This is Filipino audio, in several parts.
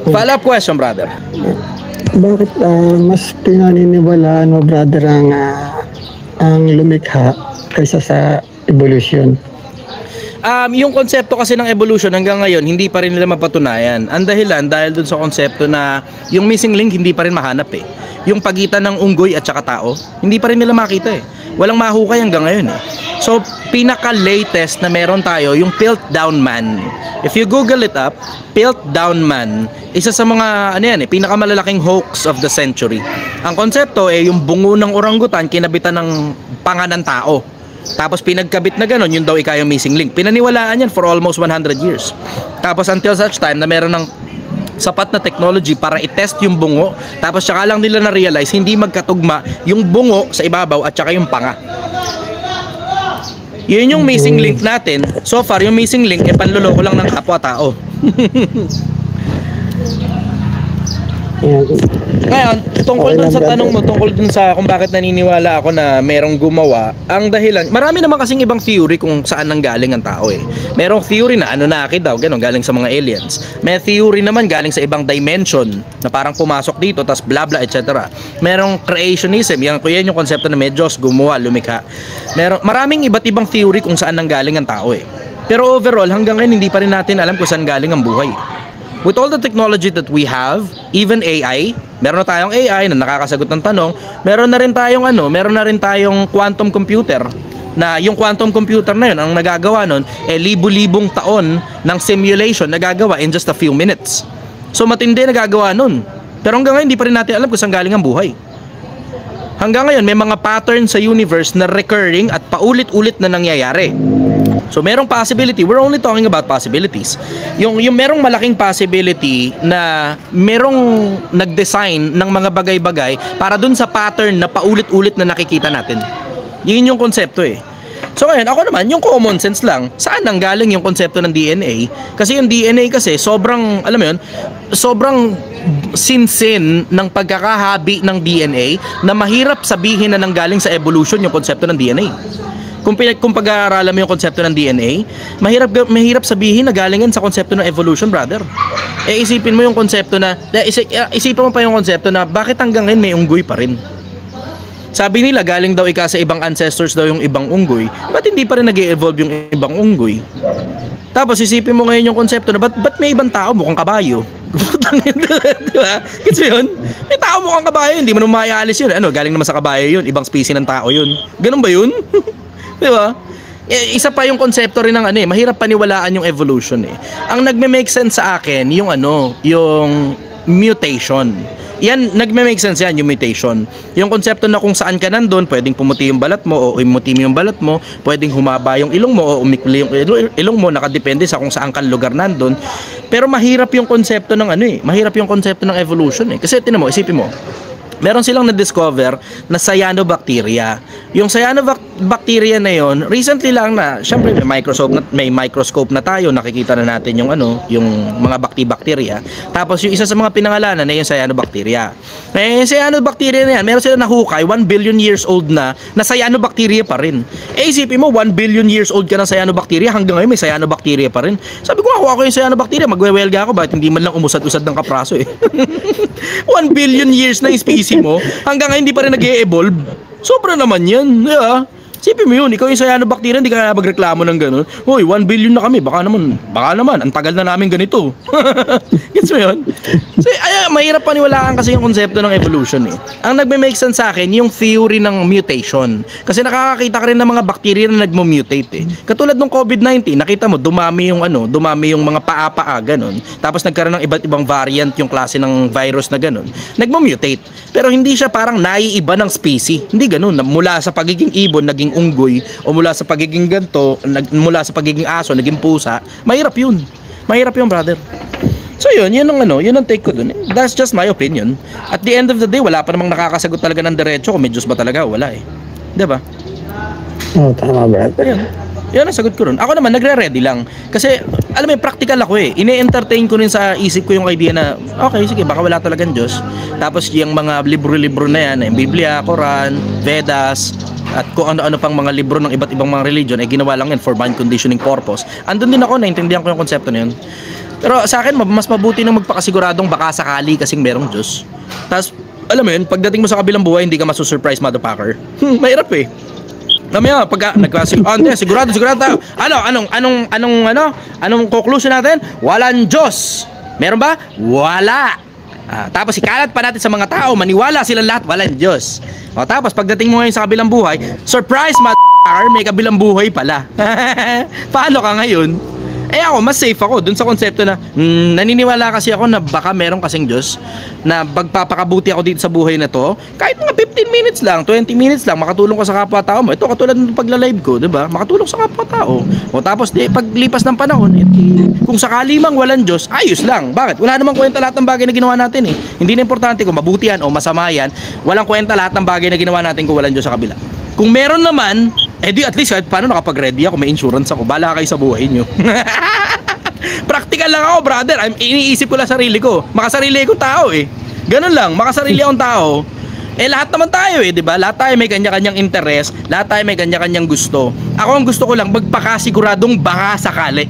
Follow-up question, brother. Bakit mas pinaniniwalaan mo, brother, ang lumikha kaysa sa evolution? Yung konsepto kasi ng evolution hanggang ngayon hindi pa rin nila mapatunayan. Ang dahilan dahil dun sa konsepto na yung missing link hindi pa rin mahanap eh. Yung pagitan ng unggoy at saka tao, hindi pa rin nila makita eh. Walang mahukay hanggang ngayon eh. So, pinaka-latest na meron tayo, yung Piltdown Man. If you Google it up, Piltdown Man, isa sa mga, ano yan eh, pinakamalalaking hoax of the century. Ang konsepto eh, yung bungo ng orangutan, kinabitan ng panga ng tao. Tapos pinagkabit na gano'n, yun daw yung missing link. Pinaniwalaan yan for almost 100 years. Tapos until such time na meron ng sapat na technology para i-test yung bungo, tapos saka lang nila na-realize hindi magkatugma yung bungo sa ibabaw at saka yung panga. Yun yung missing link natin. So far, yung missing link eh panloloko lang ng kapwa-tao. Ngayon, tungkol dun sa tanong mo, tungkol dun sa kung bakit naniniwala ako na merong gumawa, ang dahilan, marami naman kasing ibang theory kung saan nanggaling ang tao eh. Merong theory na Anunnaki daw, gano'n, galing sa mga aliens. May theory naman galing sa ibang dimension na parang pumasok dito, tas bla bla, etc. Merong creationism, yan yung konsepto na may Diyos, gumawa, lumikha. Maraming iba't ibang theory kung saan nanggaling ang tao eh. Pero overall, hanggang ngayon hindi pa rin natin alam kung saan galing ang buhay. With all the technology that we have, even AI, meron na tayong AI na nakakasagot ng tanong, meron na rin tayong quantum computer, na yung quantum computer na yun, ang nagagawa nun, libu-libong taon ng simulation nagagawa in just a few minutes. So matindi nagagawa nun. Pero hanggang ngayon, hindi pa rin natin alam kung saan galing ang buhay. Hanggang ngayon, may mga pattern sa universe na recurring at paulit-ulit na nangyayari. So merong possibility, we're only talking about possibilities. Yung merong malaking possibility na merong nag-design ng mga bagay-bagay para dun sa pattern na paulit-ulit na nakikita natin. Yun yung konsepto eh. So ngayon, ako naman, yung common sense lang, saan nanggaling yung konsepto ng DNA? Kasi yung DNA kasi sobrang, alam mo yun, sobrang sinsin ng pagkakahabi ng DNA na mahirap sabihin na nanggaling sa evolution yung konsepto ng DNA. Kung pag-aaralan mo yung konsepto ng DNA, mahirap sabihin na galingan sa konsepto ng evolution, brother. Isipin mo yung konsepto na, isipin mo pa yung konsepto na bakit hanggang ngayon may unggoy pa rin. Sabi nila galing daw sa ibang ancestors daw yung ibang unggoy, ba't hindi pa rin nag-evolve yung ibang unggoy? Tapos isipin mo ngayon yung konsepto na ba't may ibang tao mukhang kabayo? Diba? Gets mo yun? May tao mukhang kabayo, hindi mo naman maialis yun. Ano, galing naman sa kabayo yun, ibang species ng tao yun. Ganun ba yun? Diba? Isa pa yung konsepto rin ng mahirap paniwalaan yung evolution eh. Ang nagme-make sense sa akin yung yung mutation. Yan, nagme-make sense yan, yung mutation. Yung konsepto na kung saan ka nandun, pwedeng pumuti yung balat mo o imutim yung balat mo, pwedeng humaba yung ilong mo o umikli yung ilong mo, nakadepende sa kung saan kang lugar nandun. Pero mahirap yung konsepto ng mahirap yung konsepto ng evolution eh. Kasi tinan mo, isipin mo, meron silang na-discover na cyanobacteria. Yung cyanobacteria na yon, recently lang na, syempre may microscope na tayo, nakikita na natin yung yung mga bacteria. Tapos yung isa sa mga pinangalanan na yung cyanobacteria. Yung cyanobacteria na yan, meron silang nahukay, 1 billion years old na cyanobacteria pa rin. Isipin mo, 1 billion years old ka ng cyanobacteria, hanggang ngayon may cyanobacteria pa rin. Sabi ko, ako yung cyanobacteria, magwewelga ako, bakit hindi man lang umusad-usad ng kapraso eh. 1 billion years na species mo, hanggang ngayon hindi pa rin nag-e-evolve. Sobra naman yan, di ba? Sipin mo yun, ikaw yung cyanobacteria, hindi ka magreklamo ng gano'n. Hoy, 1 billion na kami, baka naman, ang tagal na namin ganito. Gets mo yun? So, mahirap paniwalaan kasi yung konsepto ng evolution eh. Ang nagme-make sense sa akin, yung theory ng mutation. Kasi nakakakita ka rin ng mga bacteria na nagmo-mutate eh. Katulad ng COVID-19, nakita mo, dumami yung mga paa-paa, gano'n. Tapos nagkaroon ng iba't ibang variant yung klase ng virus na gano'n. Nagmo-mutate. Pero hindi siya parang naiiba ng species. Hindi gano'n. Mula sa pagiging ibon, naging unggoy, o mula sa pagiging ganto, mula sa pagiging aso, naging pusa. Mahirap yun, brother. So yun ang take ko dun. That's just my opinion. At the end of the day, wala pa namang nakakasagot talaga ng diretso kung may Diyos ba talaga, wala eh. Diba? Oo, tama, brother. Yan ang sagot ko ron. Ako naman, nagre-ready lang. Kasi, alam mo, practical ako eh. Ine-entertain ko rin sa isip ko yung idea na, okay, sige, baka wala talagang Diyos. Tapos yung mga libro-libro na yan, yung Biblia, Quran, Vedas, at kung ano-ano pang mga libro ng iba't ibang mga religion, ginawa lang yan for mind conditioning purpose. Andun din ako, naintindihan ko yung konsepto na yun. Pero sa akin, mas mabuti nang magpakasiguradong baka sakali kasing merong Diyos. Tapos, alam mo yun, pagdating mo sa kabilang buhay, hindi ka masusurprise, motherfucker. Mahirap eh. Namaya, pagka sigurado tayo. Anong conclusion natin? Walang Diyos. Meron ba? Wala. Tapos ikalat pa natin sa mga tao, maniwala silang lahat, walang Diyos. Tapos pagdating mo ngayon sa kabilang buhay, surprise, motherfucker, may kabilang buhay pala. Paano ka ngayon? Ako, mas safe ako dun sa konsepto na naniniwala kasi ako na baka meron kasing Diyos na magpapakabuti ako dito sa buhay na to. Kahit mga 15 minutes lang, 20 minutes lang, makatulong ko sa kapwa-tao mo. Ito katulad ng pagla-live ko, 'di ba? Makatulong sa kapwa-tao. Tapos paglipas ng panahon, kung sakali mang walang Diyos, ayos lang. Bakit? Wala namang kwenta lahat ng bagay na ginawa natin eh. Hindi na importante kung mabuti yan o masama yan. Walang kwenta lahat ng bagay na ginawa natin kung walang Diyos sa kabila. Kung meron naman, di at least kahit paano nakapag-ready ako, may insurance ako. Bahala kayo sa buhay nyo. Practical lang ako, brother. Iniisip ko lang sarili ko. Makasarili akong tao eh. Ganun lang, makasarili akong tao. Lahat naman tayo eh, di ba? Lahat tayo may kanya-kanyang interest, lahat tayo may kanya-kanyang gusto. Ako ang gusto ko lang magpakasiguradong baka sakali.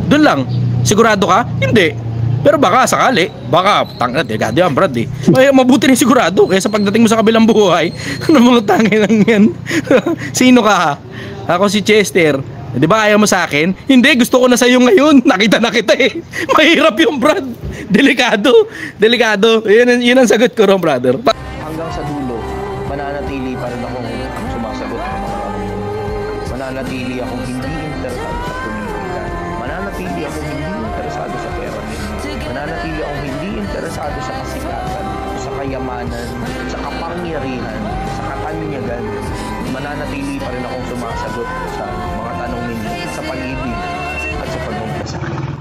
Doon lang. Sigurado ka? Hindi. Pero baka sakali, baka tangina, delikado yan, Brad eh. Mabuti rin sigurado kaysa pagdating mo sa kabilang buhay. Ano mga tangin lang yan? Sino ka? Ako si Chester. Di ba ayaw mo sa akin? Hindi, gusto ko na sa'yo ngayon. Nakita na kita eh. Mahirap yung Brad. Delikado. Yun ang sagot ko ron, brother. Hanggang sa dulo, mananatili pa rin akong sumasagot ng mga tanong. Mananatili akong hindi interesado sa politika. Mananatili akong hindi interesado sa pera. Mananatili akong hindi interesado sa kasikatan, sa kayamanan, sa kapangyarihan, sa katanyagan. Mananatili pa rin akong sumasagot sa mga tanong ninyo sa pag-ibig at sa pagmamahal sa akin.